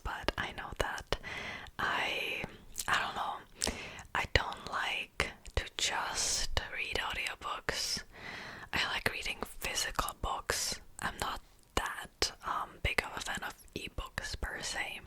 but I know that I don't know, I don't like to just read audiobooks. I like reading physical books. I'm not that big of a fan of ebooks per se.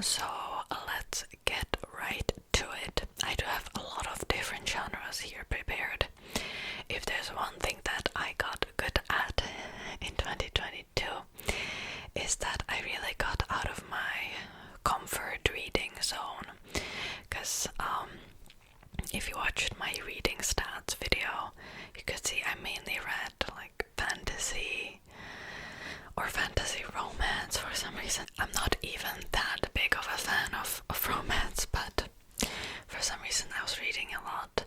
So let's get right to it. I do have a lot of different genres here prepared. If there's one thing that I got good at in 2022, is that I really got out of my comfort reading zone. Because if you watched my reading stats video, you could see I mainly read like fantasy or fantasy romance for some reason. I'm not even that big of a fan of romance, but for some reason I was reading a lot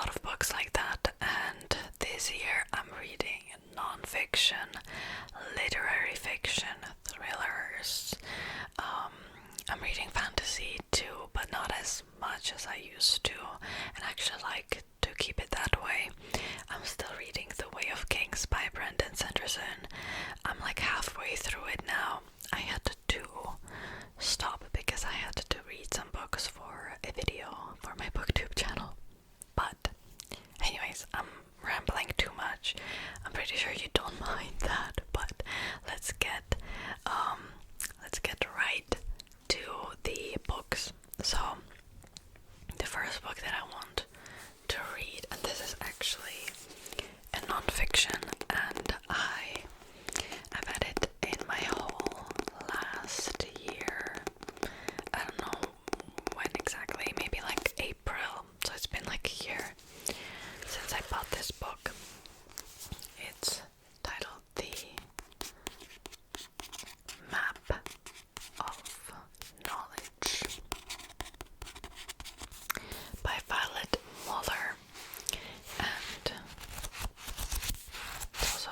of books like that, and this year I'm reading non-fiction, literary fiction, thrillers. I'm reading fantasy too, but not as much as I used to, and I actually like to keep it that way. I'm still reading The Way of Kings by Brandon Sanderson. I'm like halfway through it now. I had to stop because I had to read some books for a video for my booktube channel. But anyways, I'm rambling too much. I'm pretty sure you don't mind that, but let's get right to the books. So the first book that I want to read, and this is actually a non-fiction, and I've had it in my whole last year. I don't know when exactly, maybe like April, so it's been like a year since I bought this book. It's titled The Map of Knowledge by Violet Muller, and also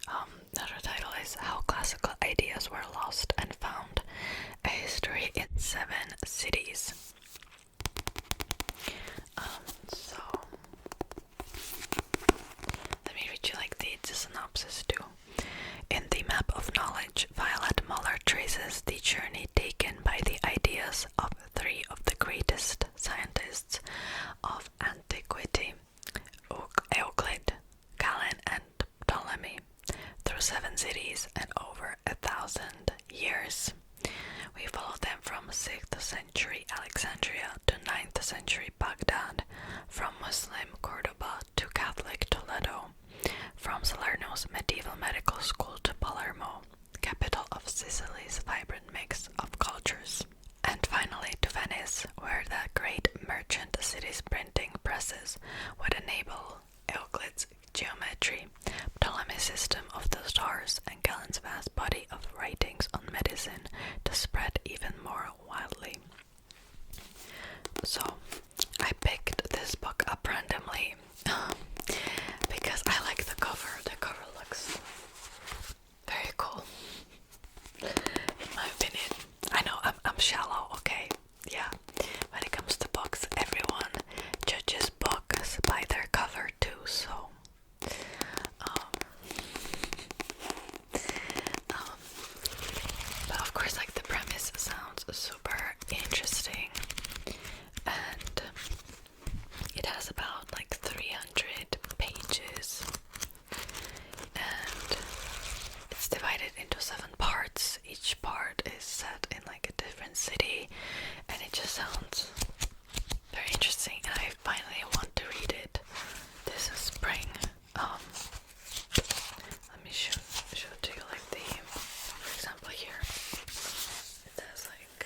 another title is How Classical Ideas Were Lost and Found, a History in 7 Cities. So let me read you like the synopsis too. In The Map of Knowledge, Violet Muller traces the journey taken by the ideas of 3 of the greatest scientists of antiquity, Euclid, Galen, and Ptolemy, through 7 cities and over 1,000 years. We follow them from 6th century Alexandria to 9th century Baghdad, from Muslim Cordoba to Catholic Toledo, from Salerno's medieval medical school to Palermo, capital of Sicily's vibrant mix of cultures, and finally to Venice, where the great merchant city's printing presses would enable Euclid's geometry, Ptolemy's system of the stars, and Galen's vast body of writings on medicine to spread even more wildly. So, I picked this book up randomly because I like the cover. The cover looks very cool, in my opinion. I know I'm shallow, okay? Yeah. When it comes to books, everyone judges books by their cover too, so but of course, like, the premise sounds super interesting, and it has about like 300 pages, and it's divided into 7 parts. Each part is set in like a different city, and it just sounds very interesting, and I finally want to read it this spring. Let me show to you like the, for example here, it says like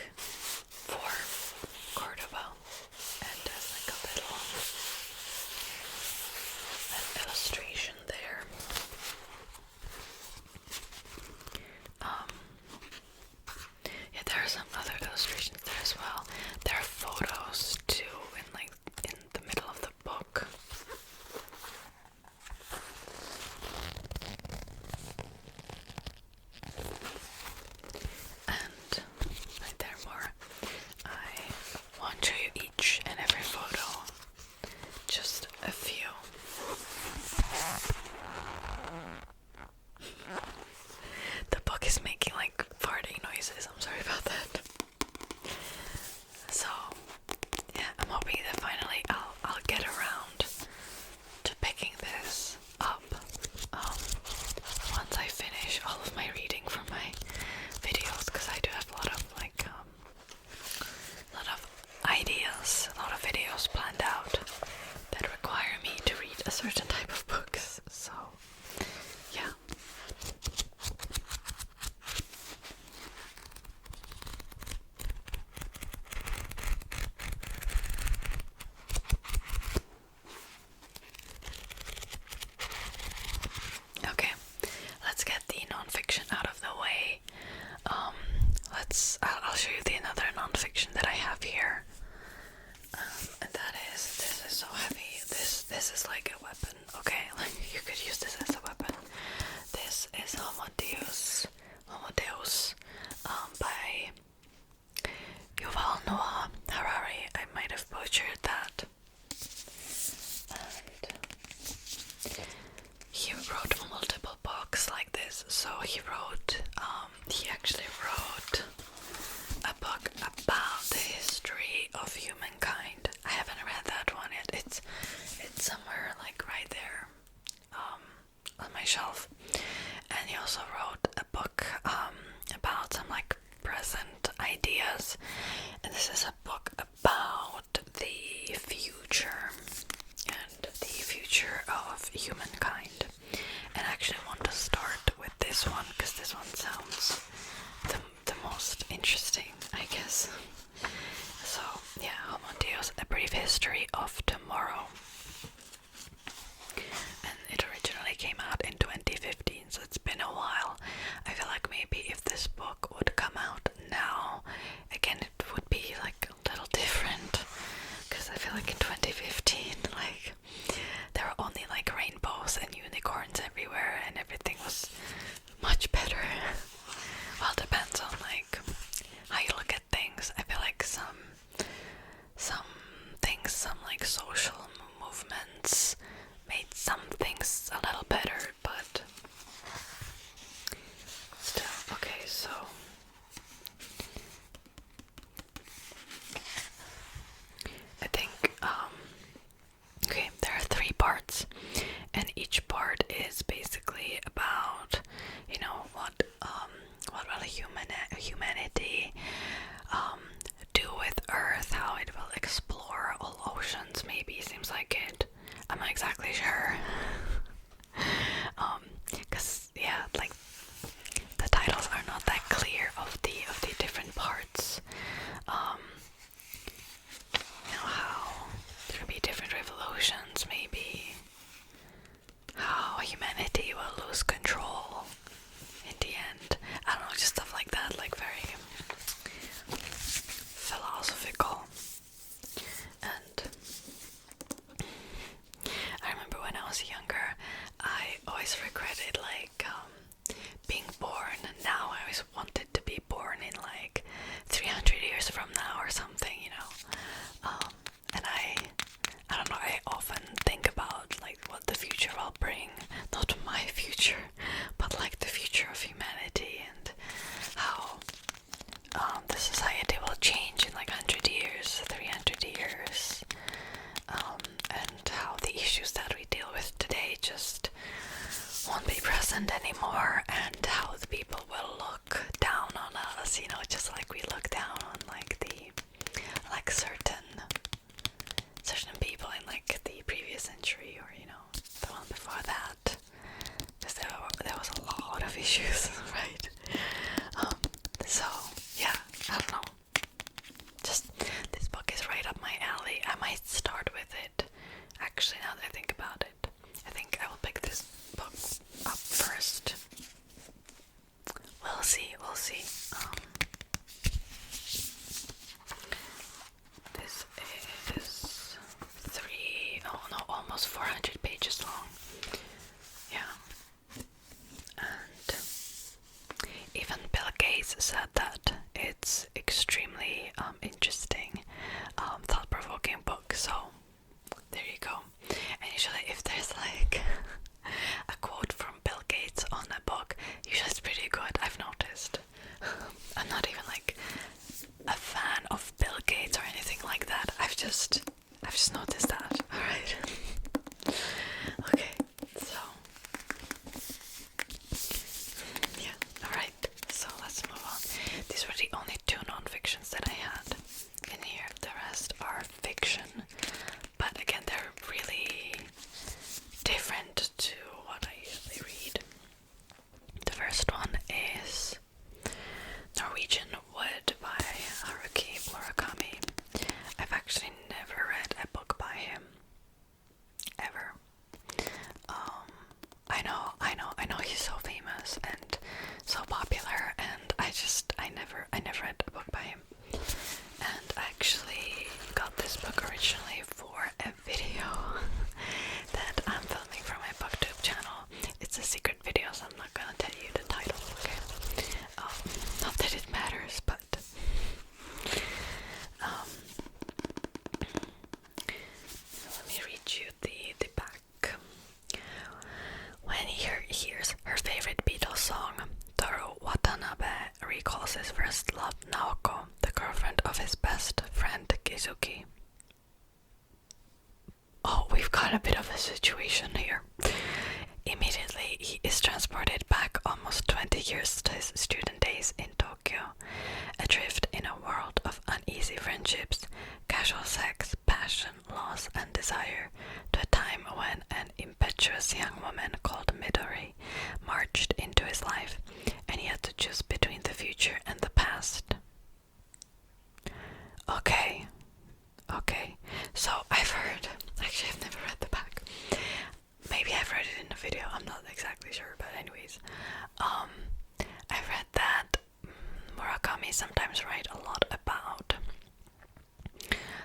I'll show you the another non-fiction that I have here. And that is, this is so heavy. This is like a weapon. Okay, like you could use this as a weapon. This is Homo Deus, by Yuval Noah Harari. I might have butchered that. And he wrote multiple books like this. So he actually wrote a book about the history of humankind. I haven't read that one yet. It's somewhere like right there on my shelf. And he also wrote a book about some like present ideas. And this is a book about the future and the future of humankind. And I actually want to start with this one because this one sounds the most interesting, I guess. So yeah, Homo Deus, A Brief History of Tomorrow. And it originally came out in 2015, so it's been a while. I feel like maybe if this book would come out now, again it would be like a little different, because I feel like in 2015, like there were only like rainbows and unicorns everywhere and everything was much better. Well, it depends on like how you look at things. I feel like some things, some like social movements made some things a little better, but still. Okay, so I think okay, there are 3 parts, and each part is basically about, you know, what will humanity do with Earth, how it will explore all oceans. Maybe seems like it. I'm not exactly sure. Cause yeah, like the titles are not that clear of the different parts. You know, how there will be different revolutions, maybe how humanity will lose control in the end. I don't know, just stuff like that, like very philosophical. And I remember when I was younger, I always regretted like being born. Now I always wanted to be born in like 300 years from now or something, you know. And I don't know, I often think about like what the future will bring. Not my future, but like the future of humanity, and how the society will change in like 100 years, 300 years, and how the issues that we deal with today just won't be present anymore, and how the people will look down on us, you know, just like we look down on like certain people in like the previous century, or you know, the one before that, because there was a lot of issues, right? So yeah, I don't know, just this book is right up my alley. I might start with it. Actually, now that I think about it, I think I will pick this book up first. We'll see. This is almost 400 pages long. Yeah. And even Bill Gates said that it's extremely interesting, thought-provoking book. So there you go. And usually if there's like a quote from Bill Gates on a book, usually it's pretty good, I've noticed. I'm not even like a fan of Bill Gates or anything like that. I've just noticed that. Alright. Okay, so yeah, alright, so let's move on. These were the only 2 non-fictions that I had in here. The rest are fiction, but again they're really different originally for a video that I'm filming for my booktube channel. It's a secret video, so I'm not gonna tell you the title, okay? Not that it matters, but let me read you the back. When he hears her favorite Beatles song, Toru Watanabe recalls his first love, Naoko, the girlfriend of his best friend Kizuki. Oh, we've got a bit of a situation here. Immediately, he is transported back almost 20 years to his student days in Tokyo, adrift in a world of uneasy friendships, casual sex, passion, loss, and desire, to a time when an impetuous young woman called Midori marched into his life, and he had to choose between the future and the past. Okay, so I've heard, actually I've never read the back, maybe I've read it in a video, I'm not exactly sure, but anyways, I've read that Murakami sometimes write a lot about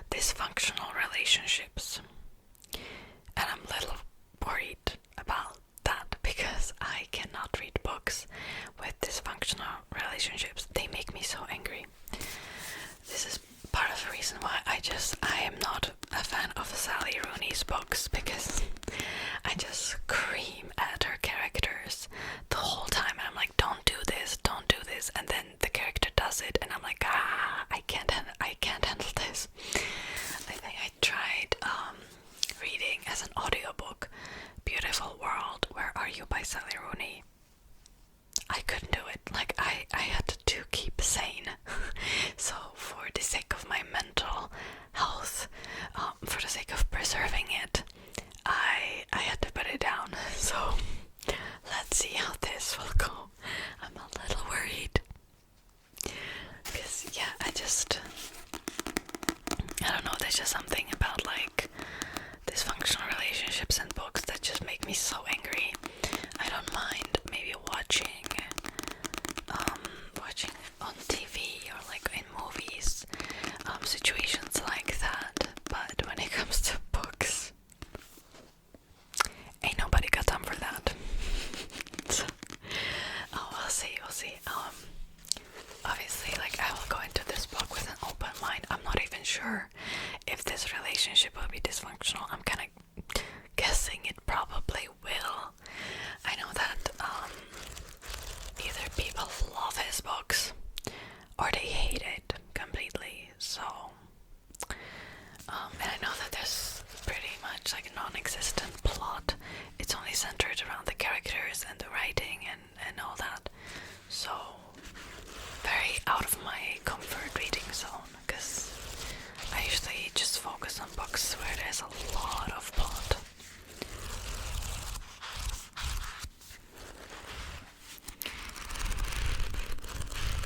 dysfunctional relationships, and I'm a little worried about that because I cannot read books with dysfunctional relationships. They make me so angry. This is part of the reason why I am not a fan of Sally Rooney's books, because I just scream at her characters the whole time, and I'm like, don't do this, and then the character does it, and I'm like, I can't handle this. I think I tried reading as an audiobook Beautiful World, Where Are You by Sally Rooney. I couldn't do it. Like, I had to keep sane. So for the sake of my mental health, for the sake of preserving it, I had to put it down. So let's see how this will go. I'm a little worried. Because, yeah, I don't know, there's just something about, like, dysfunctional relationships and books that just make me so angry. I don't mind maybe watching on TV or like in movies, situations like that, but when it comes to books, ain't nobody got time for that. So, we'll see. Obviously, like, I will go into this book with an open mind. I'm not even sure if this relationship will be dysfunctional. I'm kind of guessing it probably will. I know that either people love his books or they hate it completely, so and I know that there's pretty much like a non-existent plot. It's only centered around the characters and the writing and all that, so very out of my comfort reading zone, because I usually just focus on books where there's a lot of plot.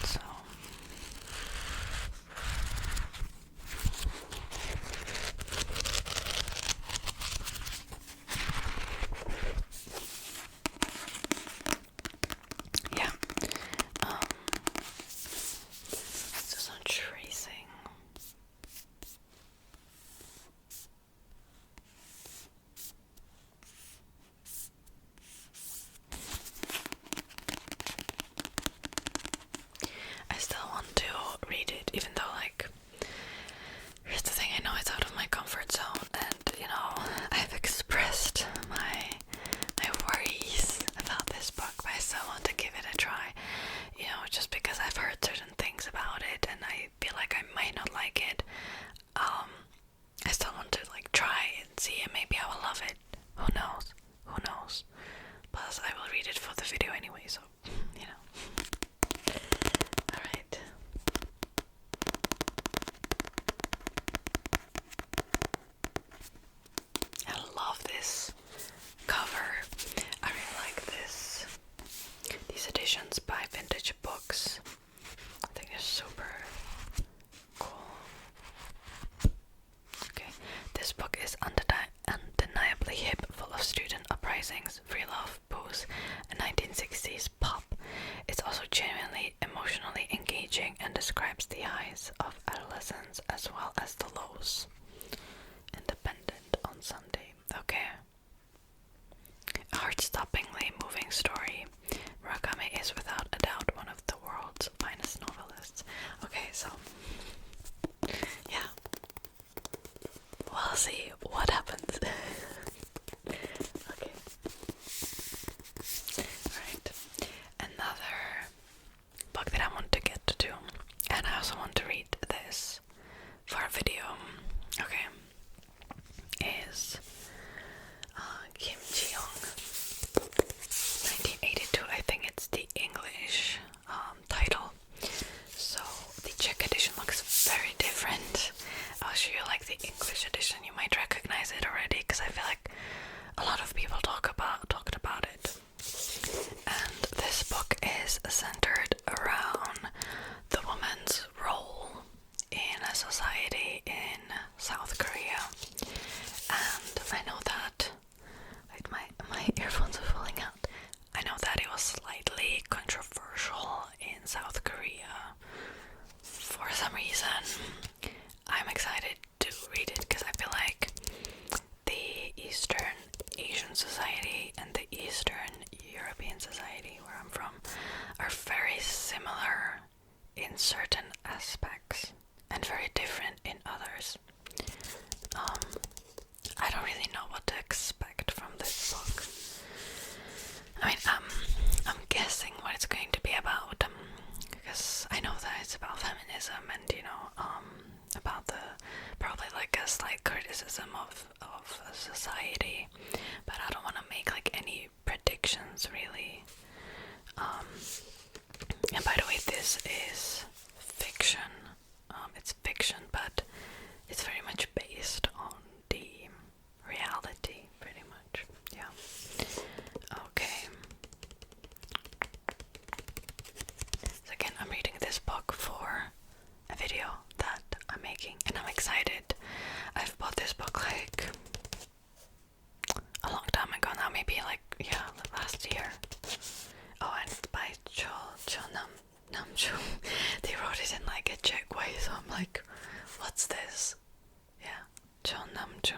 So yeah, just on tracing. I still want to read it, even though, like, here's the thing, I know it's out of my comfort zone, and, you know, I've expressed my worries about this book, but I still want to give it a try, you know, just because I've heard certain things about it, and I feel like I might not like it. I still want to, like, try and see, and maybe I will love it. Who knows? Plus, I will read it for the video anyway, so, you know. Alright. I love this cover. I really like these editions by Vintage Books. I think they're super cool. Okay, this book is undeniably hip, full of student uprisings, free love, booze, and 1960s pop. It's also genuinely emotionally engaging and describes the highs of adolescence as well as the lows. in certain aspects and very different in others. I don't really know what to expect from this book. I mean, I'm guessing what it's going to be about, because I know that it's about feminism and, about the, probably like a slight criticism of society, but I don't want to make like any predictions really. And by the way, this is fiction. It's fiction, but it's very much based on the reality, pretty much. Yeah. Okay. So again, I'm reading this book for a video that I'm making, and I'm excited. I've bought this book like a long time ago now, maybe like, last year. Oh, and it's by Cho Namju. They wrote it in like a Czech way, so I'm like, what's this? Yeah, Cho Namju.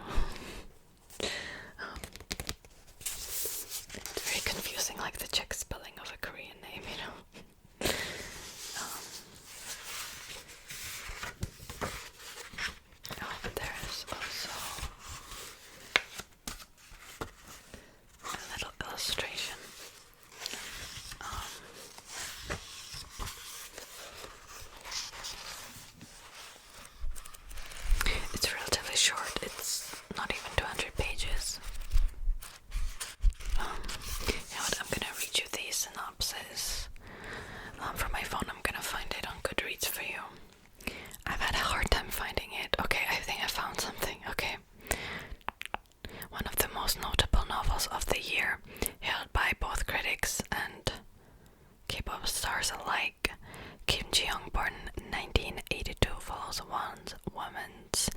It's very confusing, like the Czech spelling of a Korean name, Oh, there's also a little illustration. It's relatively short, it's not even 200 pages. You know what, I'm gonna read you the synopsis. From my phone, I'm gonna find it on Goodreads for you. I've had a hard time finding it. Okay, I think I found something. Okay. One of the most notable novels of the year, hailed by both critics and K-pop stars alike, Kimchi, born in 1982, follows one woman's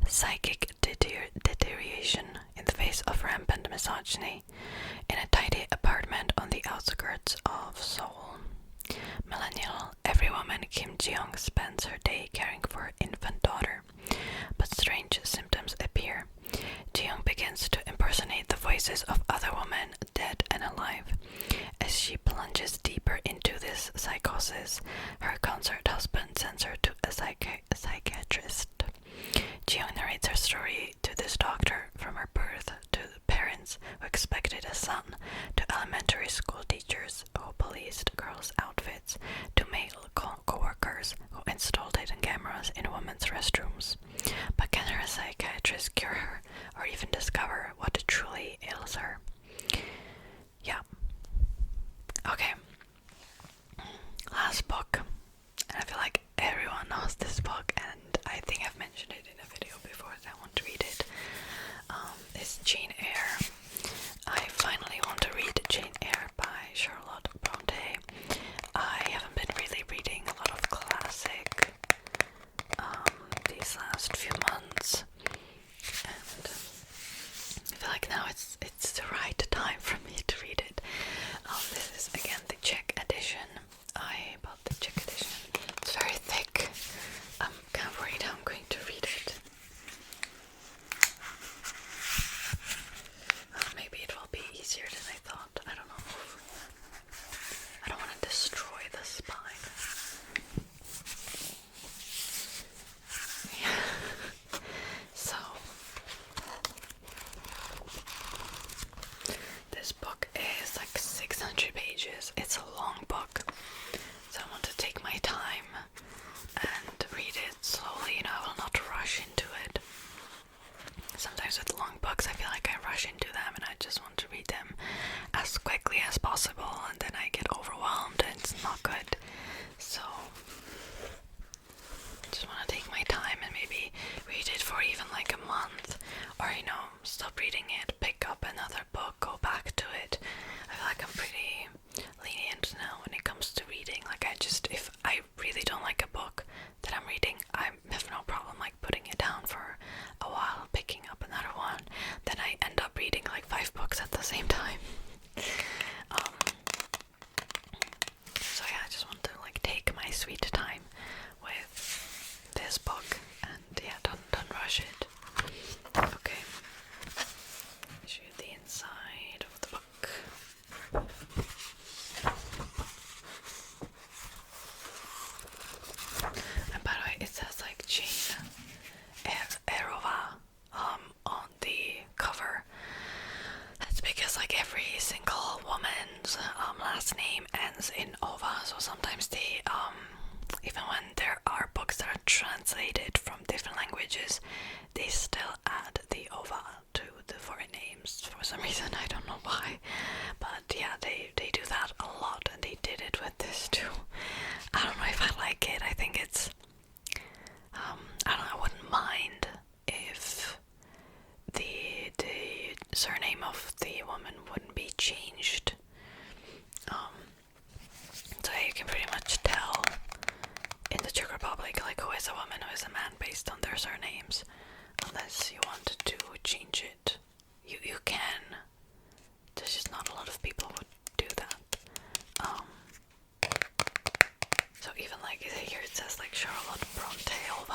psychic deterioration in the face of rampant misogyny in a tidy apartment on the outskirts of Seoul. Millennial, every woman Kim Ji-young spends her day caring for her infant daughter, but strange symptoms appear. Ji-young begins to impersonate the voices of other women, dead and alive. As she plunges deeper into this psychosis, her concert husband sends her to a psychiatrist. Ji-young narrates her story to this doctor, from her birth to the parents who expected a son, to elementary school teachers who policed girls' outfits, to male co-workers who installed hidden cameras in women's restrooms. But can her psychiatrist cure her, or even discover what truly ails her? Yeah. Okay. Last book. And I feel like everyone knows this book, and I think I've mentioned it in a video before, and I want to read it. It's Jane Eyre. I finally want to read Jane Eyre by Charlotte Bronte. I haven't been really reading a lot of classic these last few months, and I feel like now it's the right time for me to read it. This is again the Czech edition. I bought the Czech translated from different languages, they still add the ova to the foreign names for some reason. I don't know why, but yeah, they do that a lot, and they did it with this too. I don't know if I like it. I think it's I don't know, I wouldn't mind if the surname of the woman wouldn't be changed. So you can pretty much tell in the Czech Republic like who is a woman, who is a man based on their surnames, unless you want to change it. You can. There's just not a lot of people who do that. So even like here it says like Charlotte Bronte Ova,